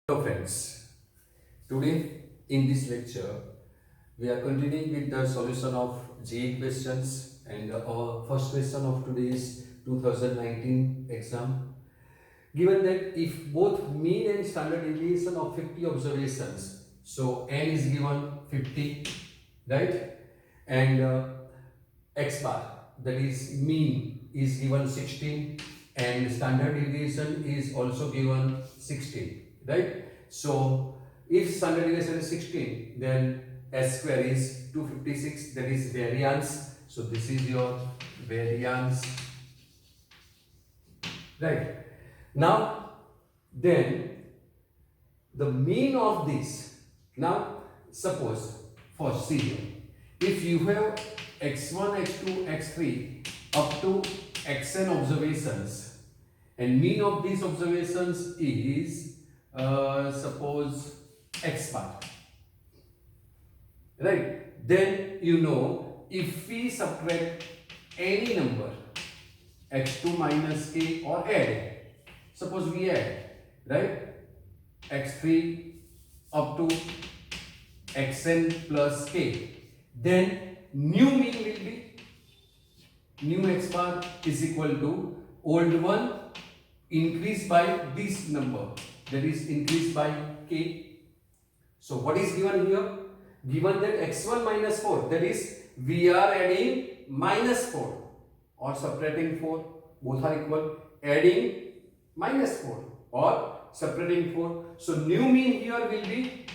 Hello friends, today in this lecture we are continuing with the solution of GE questions, and our first question of today is 2019 exam. Given that if both mean and standard deviation of 50 observations, so n is given 50, right, and x bar, that is mean, is given 16 and standard deviation is also given 16, right? So if standard deviation is 16, then s square is 256, that is variance. So this is your variance, right? Now then the mean of this, now suppose for see here, if you have x1, x2, x3 up to xn observations, and mean of these observations is suppose x bar, right? Then you know, if we subtract any number x2 minus k or add, suppose we add, right, x3 up to xn plus k, then new mean will be new x bar is equal to old one increased by this number, that is increased by k. So what is given here? Given that x1 minus 4, that is we are adding minus 4 or subtracting 4, both are equal, adding minus 4 or separating 4. So new mean here will be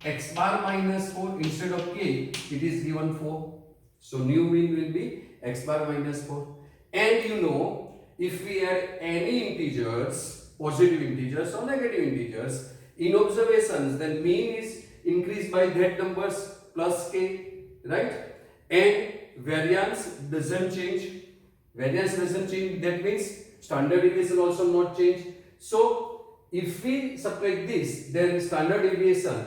x bar minus 4, instead of k it is given 4. So new mean will be x bar minus 4. And you know, if we add any integers, positive integers or negative integers in observations, then mean is increased by that numbers plus k, right? And variance doesn't change. Variance doesn't change, that means standard deviation also not change. So if we subtract this, then standard deviation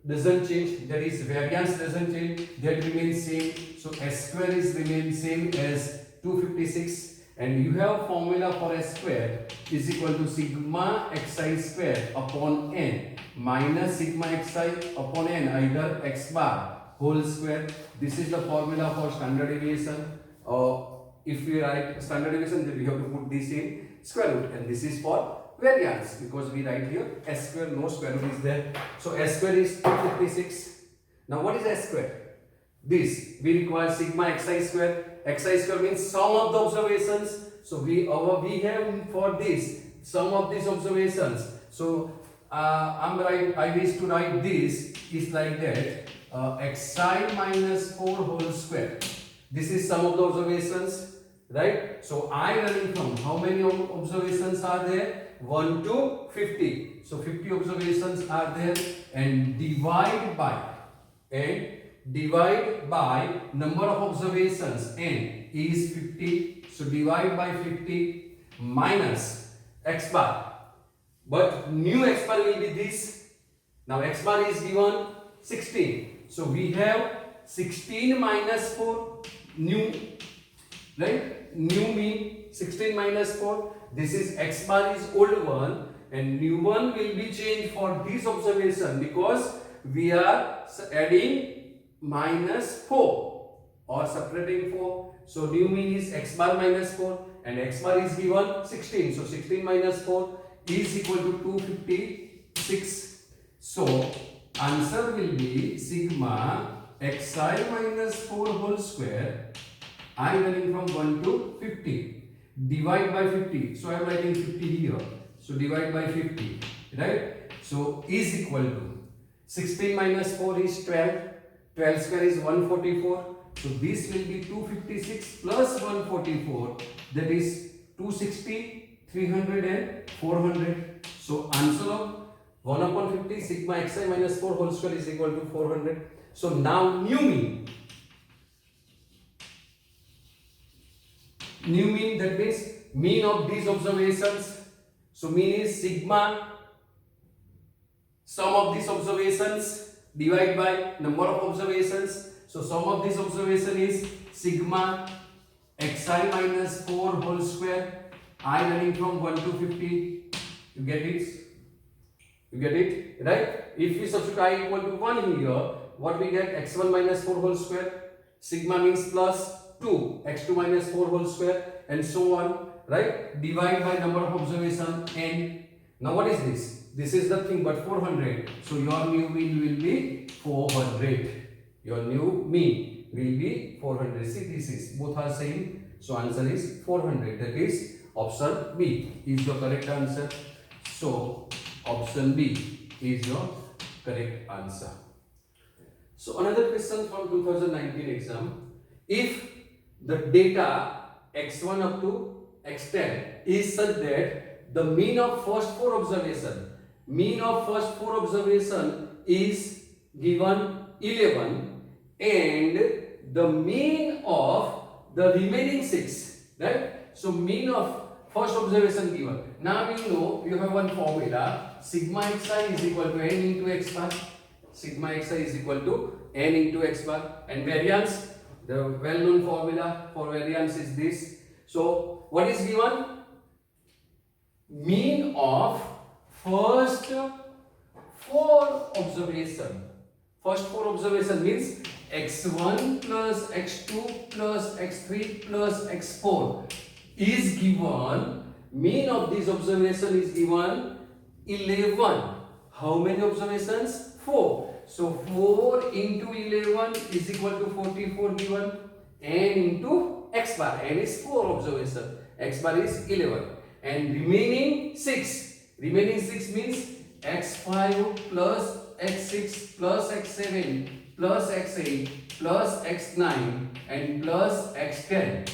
doesn't change, that is variance doesn't change, that remains same. So s square is remain same as 256, and you have formula for s square is equal to sigma xi square upon n minus sigma xi upon n, either x bar whole square. This is the formula for standard deviation. If we write standard deviation, then we have to put this in square root, and this is for variance, because we write here s square, no square root is there. So s square is 256. Now what is s square? This we require sigma xi square. Xi square means sum of the observations. So we have for this sum of these observations. So I wish to write this is like that, xi minus 4 whole square. This is sum of the observations, right? So I running from how many observations are there? 1 to 50. So 50 observations are there, and divide by number of observations, n is 50. So divide by 50 minus x bar, but new x bar will be this. Now x bar is given 16. So we have 16 minus 4 new, right? New mean 16 minus 4. This is x bar is old one, and new one will be changed for this observation, because we are adding minus 4 or separating 4. So new mean is x bar minus 4, and x bar is given 16. So 16 minus 4 is equal to 256. So answer will be sigma xi minus 4 whole square, I running from 1 to 50. Divide by 50. So I am writing 50 here. So divide by 50, right? So is equal to 16 minus 4 is 12. 12 square is 144. So this will be 256 plus 144, that is 260, 300 and 400. So answer of 1 upon 50 sigma xi minus 4 whole square is equal to 400. So now new mean, that means mean of these observations. So mean is sigma sum of these observations divide by number of observations. So sum of this observation is sigma xi minus 4 whole square, I running from 1 to 50. You get it? You get it, right? If we substitute I equal to 1 here, what we get? X1 minus 4 whole square. Sigma means plus 2, x2 minus 4 whole square, and so on, right? Divide by number of observation n. Now what is this? This is the thing, but 400. So your new mean will be 400. Your new mean will be 400. See, this is both are same. So answer is 400. That is option B is the correct answer. So option B is your correct answer. So another question from 2019 exam. If the data x1 up to x10 is such that the mean of first four observation is given 11 and the mean of the remaining 6, right? So mean of first observation given. Now we know you have one formula, sigma xi is equal to n into x bar. Sigma xi is equal to n into x bar, and variance, the well-known formula for variance is this. So what is given? Mean of first four observation. First four observation means x1 plus x2 plus x3 plus x4 is given. Mean of this observation is given 11. How many observations? 4. So 4 into 11 is equal to 44 given. N into x bar. N is 4 observation. X bar is 11. And remaining 6. Remaining 6 means x5 plus x6 plus x7 plus x8 plus x9 and plus x10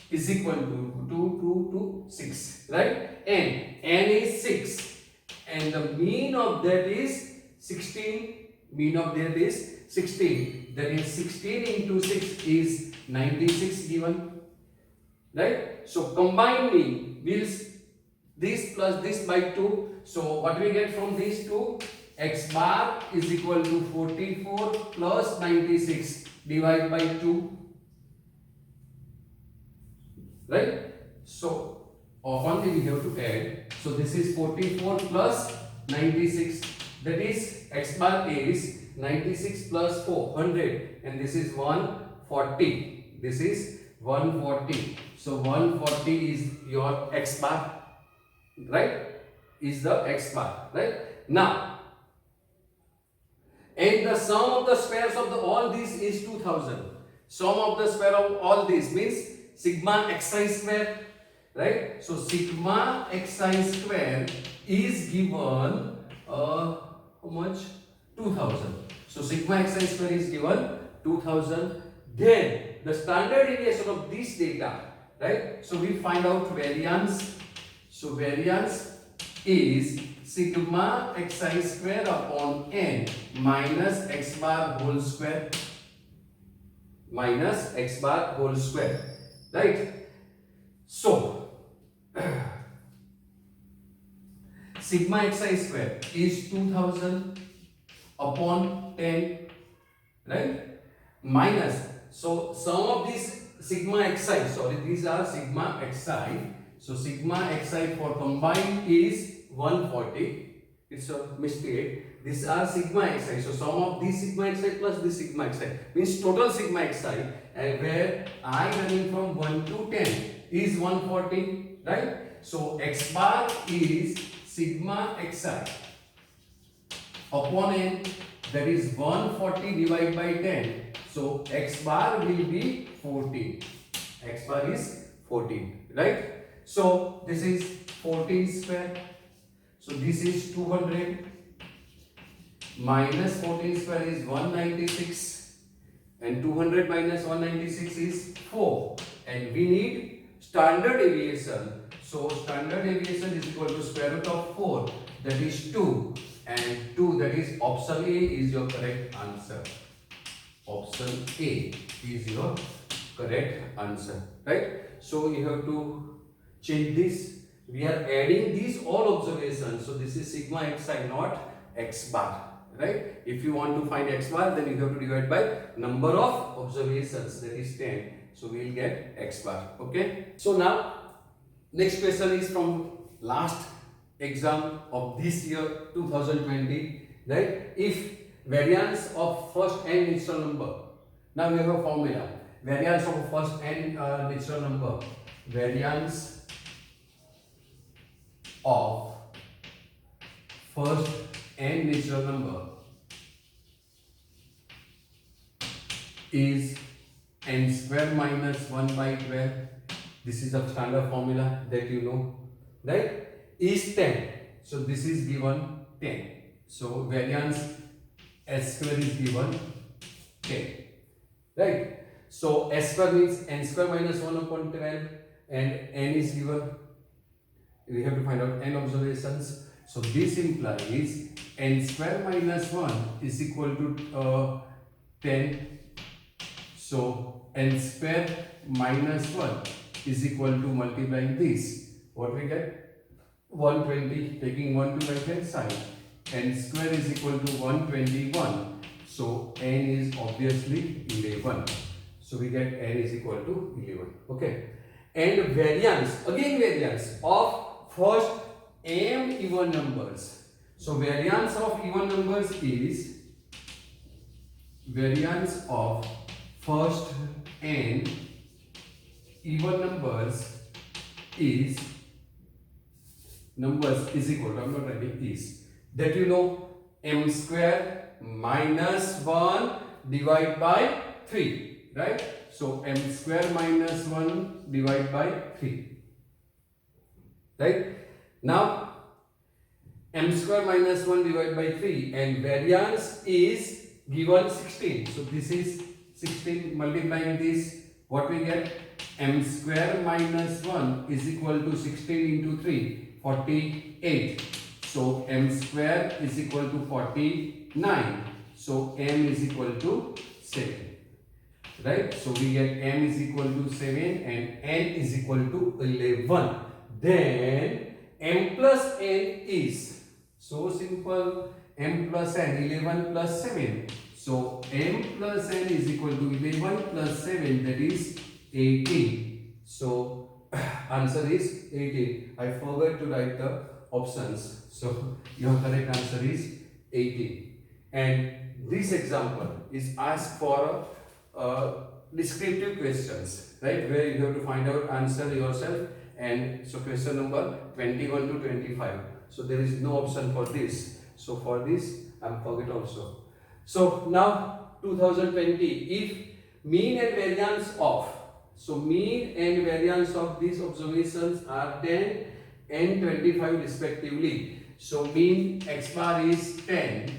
is equal to 6, right? N is 6 and the mean of that is 16. Mean of that is 16. That is 16 into 6 is 96 given, right? So combine mean means this plus this by 2. So what we get from these two? X bar is equal to 44 plus 96 divided by 2, right? So only we have to add. So this is 44 plus 96, that is x bar is 96 plus 4, 100, and this is 140. This is 140. So 140 is your x bar, right? Is the x bar, right? Now, and the sum of the squares of all these is 2000. Sum of the square of all these means sigma xi square, right? So sigma xi square is given how much? 2000. So sigma xi square is given 2000. Then the standard deviation of this data, right? So we find out variance. So variance is sigma xi square upon n minus x bar whole square, minus x bar whole square, right? So sigma xi square is 2000 upon 10, right? Minus, so sum of this sigma xi, sorry, these are sigma xi. So sigma xi for combined is 140. It's a mistake. These are sigma xi. So sum of this sigma xi plus this sigma xi means total sigma xi, where I running from 1 to 10 is 140, right? So x bar is sigma xi upon n, that is 140 divided by 10. So x bar will be 14. X bar is 14, right? So this is 14 square. So this is 200 minus 14 square is 196, and 200 minus 196 is 4, and we need standard deviation. So standard deviation is equal to square root of 4, that is 2, and 2, that is option A is your correct answer. Option A is your correct answer, right? So you have to change this. We are adding these all observations. So this is sigma xi, not x bar, right? If you want to find x bar, then you have to divide by number of observations, that is 10. So we will get x bar, okay? So now next question is from last exam of this year 2020, right? If variance of first n natural number, now we have a formula, variance of first n natural number, variance of first n natural number is n square minus 1 by 12. This is a standard formula that you know, right? Is 10. So this is given 10. So variance s square is given 10. Right? So s square means n square minus 1 upon 12, and n is given. We have to find out n observations. So this implies n square minus 1 is equal to 10. So n square minus 1 is equal to multiplying this. What we get? 120. Taking 1 to right hand side. N square is equal to 121. So n is obviously 11. So we get n is equal to 11. Okay. And variance, again variance of first m even numbers. So variance of even numbers is variance of first n even numbers is equal to, I'm not writing is, that you know, m square minus 1 divided by 3, right? So m square minus 1 divided by 3, right? Now m square minus 1 divided by 3, and variance is given 16. So this is 16, multiplying this, what we get? M square minus 1 is equal to 16 into 3, 48. So m square is equal to 49. So m is equal to 7. Right? So we get m is equal to 7 and n is equal to 11. Then m plus n is so simple. M plus n, 11 plus 7. So m plus n is equal to 11 plus 7, that is 18. So answer is 18. I forgot to write the options. So your correct answer is 18. And this example is asked for descriptive questions, right? Where you have to find out answer yourself. And so question number 21 to 25. So there is no option for this. So for this, I'm forget also. So now 2020, if mean and variance of, so mean and variance of these observations are 10 and 25 respectively. So mean x bar is 10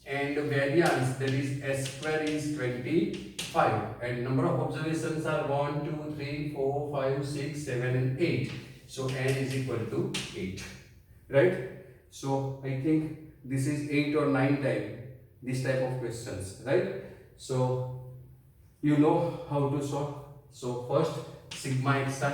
and variance, that is s square, is 25, and number of observations are 1, 2, 3, 4, 5, 6, 7 and 8. So n is equal to 8, right? So I think this is 8 or 9 times this type of questions, right? So you know how to solve. So first, sigma xi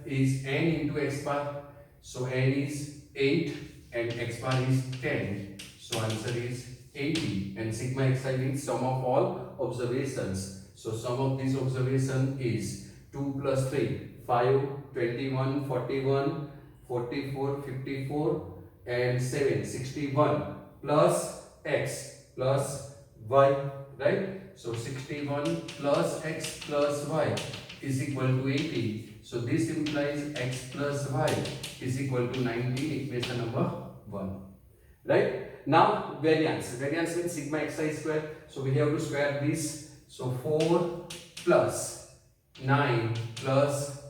is n into x bar. So n is 8 and x bar is 10. So answer is 80. And sigma xi means sum of all observations. So sum of this observation is 2 plus 3, 5, 21, 41, 44, 54 and 7, 61 plus x plus y, right? So 61 plus x plus y is equal to 80. So this implies x plus y is equal to 90, equation number 1, right? Now variance means sigma xi square. So we have to square this. So 4 plus 9 plus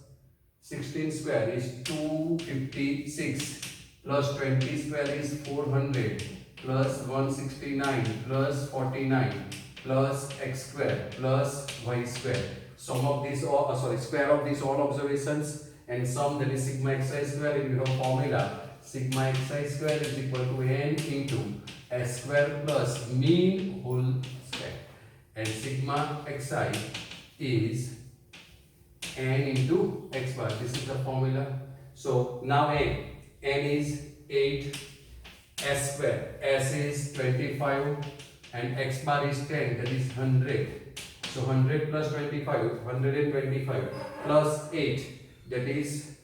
16 square is 256 plus 20 square is 400 plus 169 plus 49 plus x square plus y square. Sum of these all, square of these all observations and sum, that is sigma xi square. If you have formula, sigma xi square is equal to n into s square plus mean whole square, and sigma xi is n into x bar. This is the formula. So now n is 8, s square, s is 25 and x bar is 10, that is 100. So 100 plus 25, 125 plus 8, that is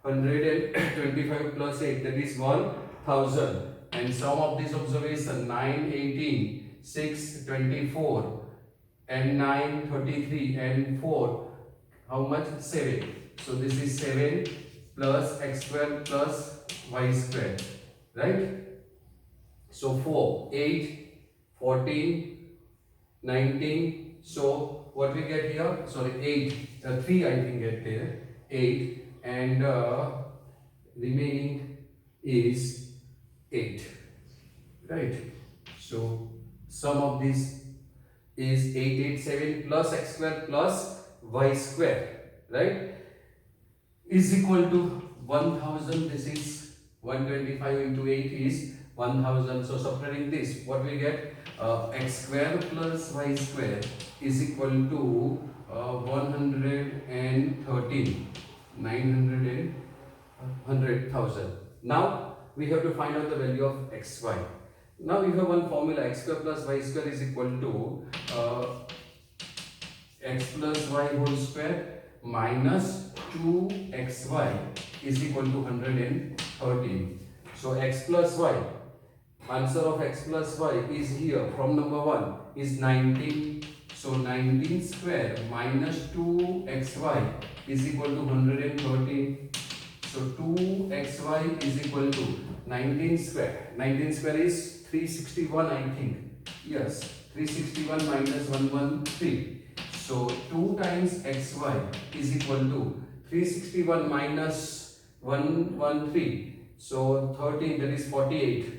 125 plus 8, that is 1000. And sum of this observation, 9, 18, 6, 24, and 9, 33, and 4, how much? 7. So this is 7 plus x square plus y square, right? So 4, 8, 14, 19. So what we get here? Sorry, 8, 3 I think get there. 8, and remaining is 8, right? So sum of this is 887 plus x square plus y square, right, is equal to 1000. This is 125 into 8 is 1000. So subtracting this, what we get? X square plus y square is equal to 113, 100,000. Now we have to find out the value of xy. Now we have one formula, x square plus y square is equal to x plus y whole square minus 2xy is equal to 113. So x plus y, answer of x plus y is here from number 1 is 19. So 19 square minus 2xy is equal to 113. So 2xy is equal to 19 square. 19 square is 361 I think. Yes, 361 minus 113. So 2 times xy is equal to 361 minus 113. So 13, that is 48.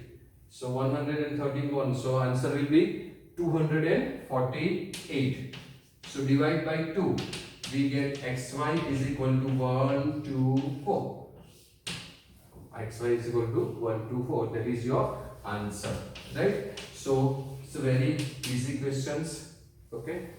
So 113. So answer will be 248. So divide by 2. We get xy is equal to 124. Xy is equal to 124. That is your answer, right? So it's a very easy questions. Okay.